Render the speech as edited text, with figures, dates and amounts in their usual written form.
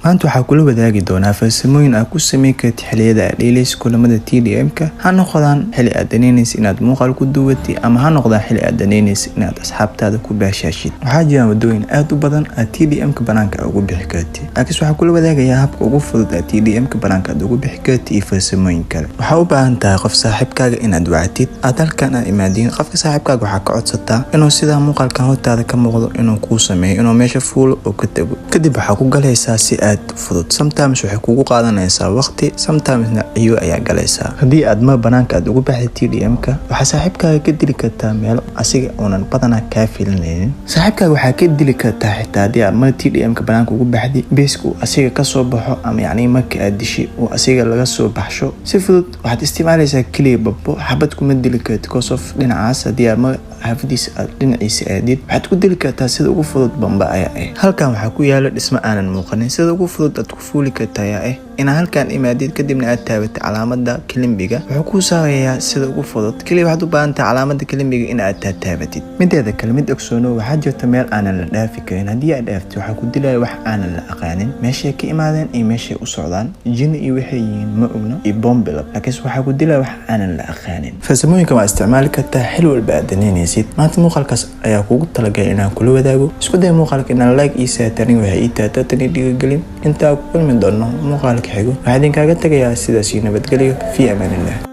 maanta waxaa kula wadaagi doonaa farsamooyin aad ku sameyn kartid xilliyada aad dheelayso kulamada TDM-ka ha noqdaan xilli aad danaynayso inaad muuqaal ku duubatid ama ha noqdaan xilli aad danaynayso inaad asxaabtaada ku baashaashid. waxaa jira wadooyin aad u badan aad TDM-ka banaanka ugu bixi kartid, laakiin waxaa kula wadaagayaa habka ugu fudud aad TDM-ka banaanka ugu bixi kartid iyo farsamooyin kale. waxaa u baahan tahay qof saaxiibkaaga inaad wactid aad halkan aad imaadiin. qofka saaxiibkaaga waxaa ka codsataa inuu sidaa muuqaalkan hortaada ka muuqdo inuu kuu sameeyo, inuu meesha fuulo oo ka tago. kadib waxaa ku galaysaa si fudud. sometimes waxay kugu qaadanaysaa waqti, sometimesna ciyo ayaa galaysaa. haddii aad mar banaanka aad ugu baxday TDM-ka waxaa saaxiibkaaga ka dili kartaa meelo asiga uunan badanaa kaa filanaynin. saaxiibkaaga waxaa ka dili kartaa xitaa haddii aad mar TDM-ka banaanka ugu baxday beeska uu asiga ka soo baxo ama yacni marka aad dishi uu asiga laga soo baxsho si fudud. waxaad isticmaalaysaa keliya babbo, xabad kuma dili kartid because of dhinacaas. haddii aad mar xaafadiisa aad dhinaciisa aadid waxaad ku dili kartaa sida ugu fudud bamba ayaa ah. halkan waxaa ku yaala dhismo aanan muuqanin. sida ugu fudud aad ku fuuli kartaa ayaa ah inaad halkan imaadid kadibna aad taabatid calaamada kilimbiga. wuxuu kuu saarayaa sida ugu fudud. keliya waxaad u baahan tahay calaamada kilimbiga inaad taabatid. mideeda kale mid ogsoono waxaa jirta meel aanan la dhaafi karin. haddii aad dhaaftid waxaa ku dilaya wax aanan la aqaanin, meeshay ka imaadeen iyo meeshay u socdaan, jini iyo waxay yihiin ma ogno iyo bombilab, laakiin waxaa ku dilaya wax aanan la aqaanin. farsamooyinkan waa isticmaali kartaa xil walba aad danaynaysid. maanta muuqaalkaas ayaa kugu talagalay inaan kula wadaago. isku day muuqaalka inaan like iyo saatarin waxay ii tahay tan dhiirigelin. intaa ku kulmi doono muuqaalka xigo waxaa idinkaaga tagayaa sidaas iyo nabadgelyo fi amaanillah.